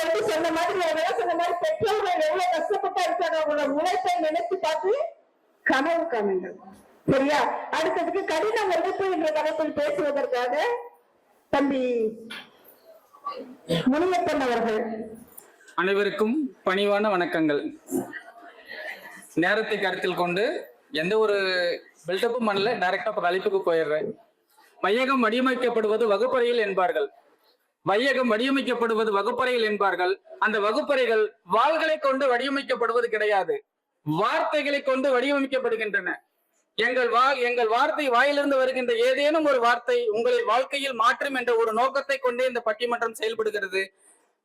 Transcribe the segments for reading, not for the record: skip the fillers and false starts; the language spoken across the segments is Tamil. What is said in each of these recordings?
வந்து சொன்ன மாதிரி சொன்ன மாதிரி பெற்றோர்கள் எவ்வளவு கஷ்டப்பட்டா இருக்காங்க, அவங்களோட உழைப்பை நினைத்து பார்த்து கனவு காணுங்கள். சரியா? அடுத்ததுக்கு கடின உழைப்பு என்ற தலைப்பில் பேசுவதற்காக தம்பி முனியப்பன் அவர்கள். அனைவருக்கும் பணிவான வணக்கங்கள். நேரத்தை கருத்தில் கொண்டு எந்த ஒரு பில்டப்பும் பண்ணல, டைரக்டா அழைப்புக்கு போயிடுறேன். வையகம் வடிவமைக்கப்படுவது வகுப்பறையில் என்பார்கள். வையகம் வடிவமைக்கப்படுவது வகுப்பறையில் என்பார்கள். அந்த வகுப்பறைகள் வாள்களை கொண்டு வடிவமைக்கப்படுவது கிடையாது, வார்த்தைகளை கொண்டு வடிவமைக்கப்படுகின்றன. எங்கள் வார்த்தை வாயிலிருந்து வருகின்ற ஏதேனும் ஒரு வார்த்தை உங்களை வாழ்க்கையில் மாற்றும் என்ற ஒரு நோக்கத்தை கொண்டே இந்த பட்டிமன்றம் செயல்படுகிறது.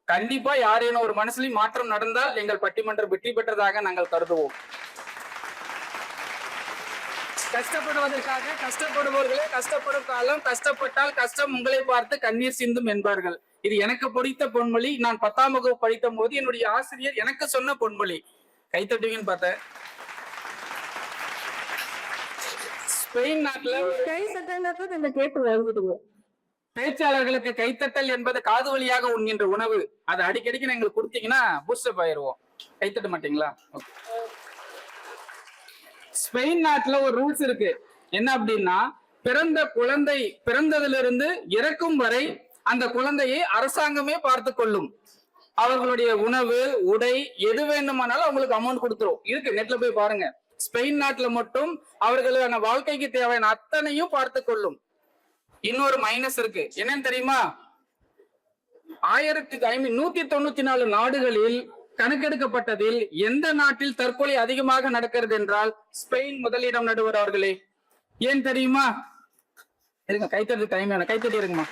கண்டிப்பா யாரேனும் ஒரு மனசுலையும் மாற்றம் நடந்தால் எங்கள் பட்டிமன்றம் வெற்றி பெற்றதாக நாங்கள் கருதுவோம். கஷ்டப்படுவதற்காக கஷ்டப்படுபவர்களே கஷ்டப்படும் காலம், கஷ்டப்பட்டால் கஷ்டம் உங்களை பார்த்து கண்ணீர் சிந்தும் என்பார்கள். இது எனக்கு பிடித்த பொன்மொழி. நான் 10ஆம் வகுப்பு படித்த போது என்னுடைய ஆசிரியர் எனக்கு சொன்ன பொன்மொழி. கைத்தட்டுவீங்கன்னு பார்த்தேன். ஸ்பெயின் நாட்டுல பேச்சாளர்களுக்கு கைத்தட்டல் என்பது காது வழியாக உண்கின்ற உணவு. அது அடிக்கடிக்கு எங்களுக்கு கொடுத்தீங்கன்னா பூஸ்டப் ஆயிருவோம். கைத்தட்ட மாட்டீங்களா? ஸ்பெயின் நாட்டுல ஒரு ரூல்ஸ் இருக்கு. என்ன அப்படின்னா, பிறந்த குழந்தை பிறந்ததிலிருந்து இறக்கும் வரை அந்த குழந்தையை அரசாங்கமே பார்த்து கொள்ளும். அவர்களுடைய உணவு, உடை, எது வேண்டுமானாலும் அவங்களுக்கு அமௌண்ட் கொடுத்துரும். இருக்கு, நெட்ல போய் பாருங்க. ஸ்பெயின் நாட்டுல மட்டும் அவர்களுக்கான வாழ்க்கைக்கு தேவையான அத்தனையும் பார்த்து கொள்ளும். இன்னொரு மைனஸ் இருக்கு. என்னன்னு தெரியுமா? 1194 நாடுகளில் கணக்கெடுக்கப்பட்டதில் எந்த நாட்டில் தற்கொலை அதிகமாக நடக்கிறது என்றால் ஸ்பெயின் முதலிடம். நடுவர் அவர்களே, ஏன் தெரியுமா? இருங்க, கைத்தட்டு டைம் கைத்தட்டி இருக்குமா?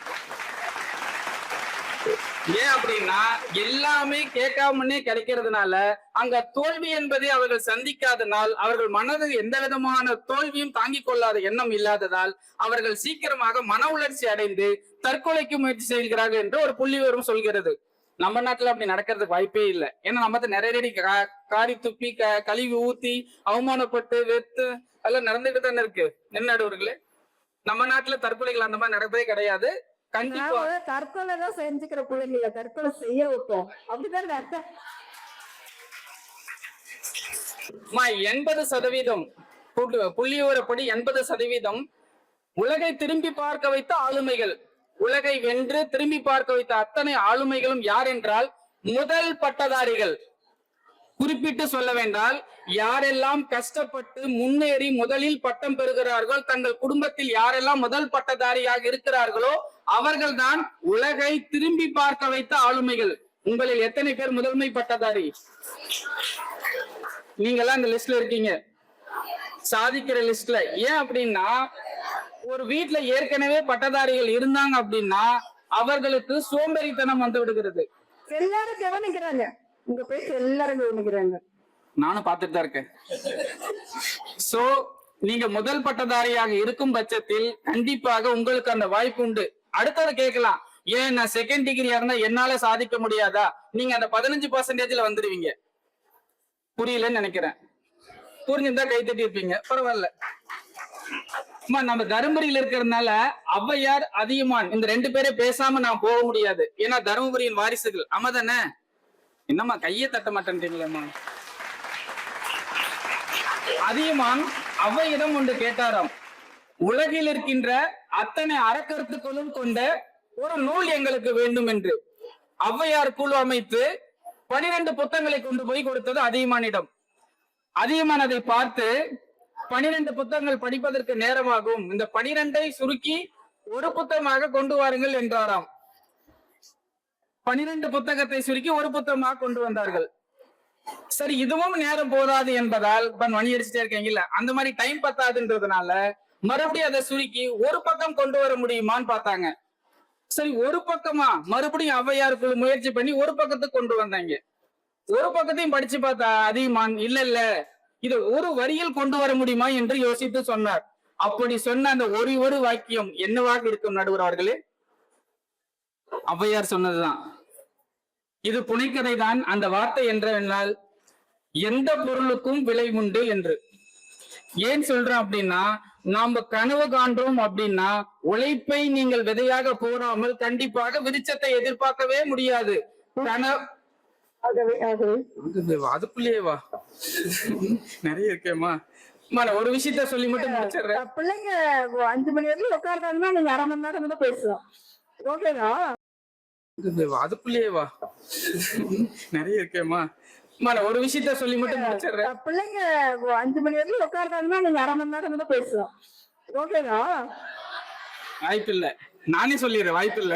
ஏன் அப்படின்னா, எல்லாமே கேட்காமனே கிடைக்கிறதுனால அங்க தோல்வி என்பதை அவர்கள் சந்திக்காதனால், அவர்கள் மனதில் எந்த விதமான தோல்வியும் தாங்கிக் கொள்ளாத எண்ணம் இல்லாததால் அவர்கள் சீக்கிரமாக மன உணர்ச்சி அடைந்து தற்கொலைக்கு முயற்சி செய்கிறார்கள் என்று ஒரு புள்ளி விவரம் சொல்கிறது. நம்ம நாட்டுல அப்படி நடக்கிறதுக்கு வாய்ப்பே இல்லை. ஏன்னா நம்ம நிறைய காரி துப்பி கழிவு ஊத்தி அவமானப்பட்டு வெத்து அதெல்லாம் நடந்துட்டு தானே இருக்கு. நடுவர்களே, நம்ம நாட்டுல தற்கொலைகள் அந்த மாதிரி நடப்பதே கிடையாது. கண்டிப்பா தற்கொலை தான் செஞ்சுக்கிற பிள்ளைங்கள தற்கொலை செய்ய வைப்போம். அப்படிதான் அர்த்தம். 80% புள்ளி விவரப்படி 80% உலகை திரும்பி பார்க்க வைத்த ஆளுமைகள், உலகை வென்று திரும்பி பார்க்க வைத்த அத்தனை ஆளுமைகளும் யார் என்றால் முதல் பட்டதாரிகள். குறிப்பிட்டு சொல்ல வேண்டால், யாரெல்லாம் கஷ்டப்பட்டு முன்னேறி முதலில் பட்டம் பெறுகிறார்கள், தங்கள் குடும்பத்தில் யாரெல்லாம் முதல் பட்டதாரியாக இருக்கிறார்களோ அவர்கள் தான் உலகை திரும்பி பார்க்க வைத்த ஆளுமைகள். உங்களில் எத்தனை பேர் முதன்மை பட்டதாரி? நீங்கெல்லாம் இந்த லிஸ்ட்ல இருக்கீங்க, சாதிக்கிற லிஸ்ட்ல. ஏன் அப்படின்னா, ஒரு வீட்டுல ஏற்கனவே பட்டதாரிகள் இருந்தாங்க அப்படின்னா அவர்களுக்கு சோம்பேறித்தனம் வந்து விடுகிறது. எல்லாரும் கவனிக்கிறாங்க, உங்க பேச்சு எல்லாரும் கவனிக்கிறாங்க. நானும் பார்த்துட்டு தான் இருக்கேன். சோ நீங்க முதல் பட்டதாரியாக இருக்கும் பட்சத்தில் கண்டிப்பாக உங்களுக்கு அந்த வாய்ப்பு உண்டு. அடுத்தது கேட்கலாம், ஏன் நான் செகண்ட் டிகிரியா இருந்தா என்னால சாதிக்க முடியாதா? நீங்க அந்த 15% வந்துடுவீங்க. புரியலன்னு நினைக்கிறேன். புரிஞ்சுதான் கை தட்டி இருப்பீங்க, பரவாயில்ல. நம்ம தருமபுரியில இருக்கிறதுனால ஔவையார், அதியமான் இந்த 2 பேரே பேசாம நான் போக முடியாது. ஏன்னா தருமபுரியின் வாரிசுகள். ஆமா தானே? என்னம்மா கையை தட்ட மாட்டேன்றீங்களேம்மா? அதியமான் ஔவையிடம் ஒன்று கேட்டாராம், உலகில் இருக்கின்ற அத்தனை அறக்கருத்துக்களும் கொண்ட ஒரு நூல் எங்களுக்கு வேண்டும் என்று. ஔவையார் குழு அமைத்து 12 புத்தகங்களை கொண்டு போய் கொடுத்தது அதியமானிடம். அதியமான் அதை பார்த்து, 12 புத்தகங்கள் படிப்பதற்கு நேரமாகும், இந்த 12ஐ சுருக்கி ஒரு புத்தகமாக கொண்டு வாருங்கள் என்றாராம். 12 புத்தகத்தை சுருக்கி ஒரு புத்தகமாக கொண்டு வந்தார்கள். சரி, இதுவும் நேரம் போதாது என்பதால் மணி அடிச்சுட்டே இருக்கீங்கல்ல, அந்த மாதிரி டைம் பத்தாதுன்றதுனால மறுபடியும் அதை சுருக்கி ஒரு பக்கம் கொண்டு வர முடியுமான்னு பார்த்தாங்க. சரி, ஒரு பக்கமா? மறுபடியும் ஔவையாருக்குள்ள முயற்சி பண்ணி ஒரு பக்கத்துக்கு கொண்டு வந்தாங்க. ஒரு பக்கத்தையும் படிச்சு பார்த்தா அதியமான், இல்ல இது ஒரு வரியில் கொண்டு வர முடியுமா என்று யோசித்து சொன்னார். அப்படி சொன்ன அந்த ஒரு வாக்கியம் என்னவாக இருக்கும் நடுவர் அவர்களே? ஔவையார் சொன்னதுதான். இது புனைக்கதை தான். அந்த வார்த்தை என்றால் எந்த பொருளுக்கும் விலை உண்டு என்று. ஏன் சொல்றோம் அப்படின்னா, நாம கனவு காண்றோம் அப்படின்னா உழைப்பை நீங்கள் விதையாக போடாமல் கண்டிப்பாக விருட்சத்தை எதிர்பார்க்கவே முடியாது. அதுக்குள்ளேயே வா நிறைய இருக்கேம்மா. நான் ஒரு விஷயத்த சொல்லி மட்டும் முடிச்சிடுறேன். பிள்ளைங்க 5 மணி வரைக்கும் உட்கார்ந்தாங்கன்னா நீங்க அரை மணி நேரம் தான் பேசலாம். ஓகேவா? அதுக்குள்ளேயே வா நிறைய இருக்கேம்மா. நான் ஒரு விஷயத்த சொல்லி மட்டும் முடிச்சிடுறேன். பிள்ளைங்க 5 மணி வரைக்கும் உட்கார்ந்தாங்கன்னா நீங்க அரை மணி நேரம் தான் பேசலாம். ஓகேவா? வாய்ப்பு இல்ல, நானே சொல்லிடுறேன். வாய்ப்பு இல்ல.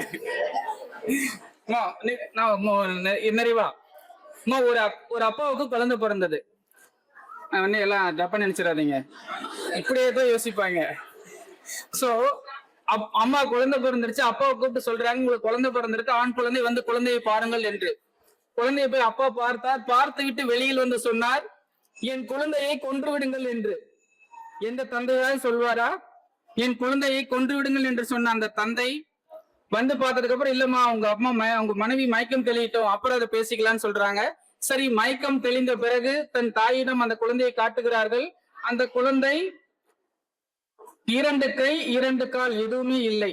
நிறைவா ஒரு அப்பாவுக்கு குழந்தை பிறந்தது. எல்லாம் தப்பா நினைச்சிடாதீங்க, இப்படியே தான் யோசிப்பாங்க. சோ அம்மா குழந்தை பிறந்துருச்சு, அப்பாவை கூப்பிட்டு சொல்றாங்க உங்களுக்கு குழந்தை பிறந்திருக்கு, ஆண் குழந்தை வந்து குழந்தையை பாருங்கள் என்று. குழந்தையை போய் அப்பா பார்த்தார். பார்த்து விட்டு வெளியில் வந்து சொன்னார், என் குழந்தையை கொன்று விடுங்கள் என்று. எந்த தந்தையாவது சொல்வாரா? என் குழந்தையை கொன்று விடுங்கள் என்று சொன்ன அந்த தந்தை வந்து பார்த்ததுக்கு அப்புறம், இல்லம்மா உங்க மனைவி மயக்கம் தெளிட்டோம், அப்புறம் அதை பேசிக்கலாம்னு சொல்றாங்க. சரி, மயக்கம் தெளிந்த பிறகு தன் தாயிடம் அந்த குழந்தையை காட்டுகிறார்கள். அந்த குழந்தை 2 கை 2 கால் எதுவுமே இல்லை.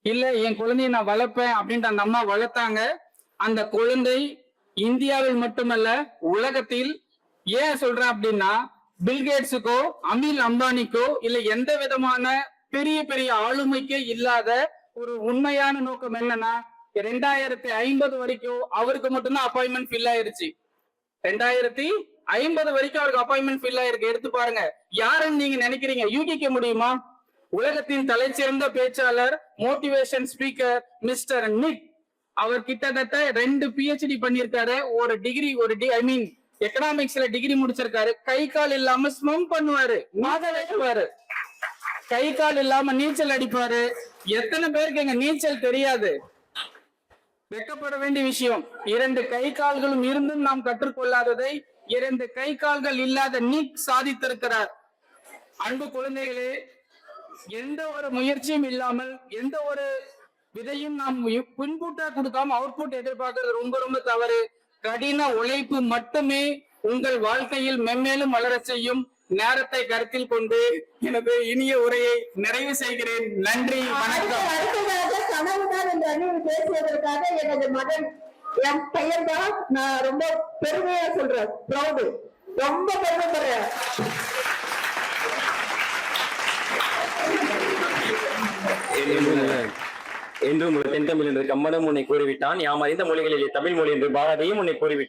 இல்ல என் குழந்தையை நான் வளர்ப்பேன் அப்படின்ட்டு அந்த அம்மா வளர்த்தாங்க. அந்த குழந்தை இந்தியாவில் மட்டுமல்ல உலகத்தில், ஏன் சொல்றேன் அப்படின்னா, பில்கேட்ஸுக்கோ அமில் அம்பானிக்கோ இல்ல எந்த விதமான பெரிய பெரிய ஆளுமைக்கே இல்லாத ஒரு உண்மையான நோக்கம் என்னன்னா, 2050 வரைக்கும் அவருக்கு மட்டும்தான் அப்பாயின்மெண்ட் ஃபில் ஆயிருச்சு. 2050 வரைக்கும் அவருக்கு அப்பாயின்மெண்ட் ஃபில் ஆயிருக்கு. எடுத்து பாருங்க, யாருன்னு நீங்க நினைக்கிறீங்க? யூகிக்க முடியுமா? உலகத்தின் தலைசிறந்த பேச்சாளர், மோட்டிவேஷன் ஸ்பீக்கர் மிஸ்டர் நிக். அவர் கிட்டத்தட்ட 2 PhD பண்ணியிருக்காரு. எக்கனாமிக்ஸ்ல டிகிரி முடிச்சிருக்காரு. கை கால் இல்லாம ஸ்விம் பண்ணுவாரு, கை கால் இல்லாம நீச்சல் அடிப்பாரு. எத்தனை பேருக்கு எங்க நீச்சல் தெரியாது? வெட்கப்பட வேண்டிய விஷயம். 2 கை கால்களும் இருந்தும் நாம் கற்றுக்கொள்ளாததை 2 கை கால்கள் இல்லாத நிக் சாதித்திருக்கிறார். அன்பு குழந்தைகளே, எந்த ஒரு முயற்சியும் இல்லாமல், எந்த ஒரு விதையும் நாம் இன்புட்டா கொடுக்காம அவுட்புட் எதிர்பார்க்கிறது ரொம்ப ரொம்ப தவறு. கடின உழைப்பு மட்டுமே உங்கள் வாழ்க்கையில் மென்மேலும் வளர செய்யும். நேரத்தை கருத்தில் கொண்டு எனது இனிய உரையை நிறைவு செய்கிறேன். நன்றி, வணக்கம். அடுத்ததாக கனவுதான் என்ற அணியில் பேசுவதற்காக எனது மகன், என் பையன் தான், நான் ரொம்ப பெருமையா சொல்றேன். ப்ரௌடு, ரொம்ப பெருமைப்படுறேன். என்றும் ஒரு தென்தமிழ் என்று கம்மனும் உன்னை கூறிவிட்டான். யாம் அறிந்த மொழிகளிலே தமிழ் மொழி என்று பாரதியும் உன்னை கூறிவிட்டான்.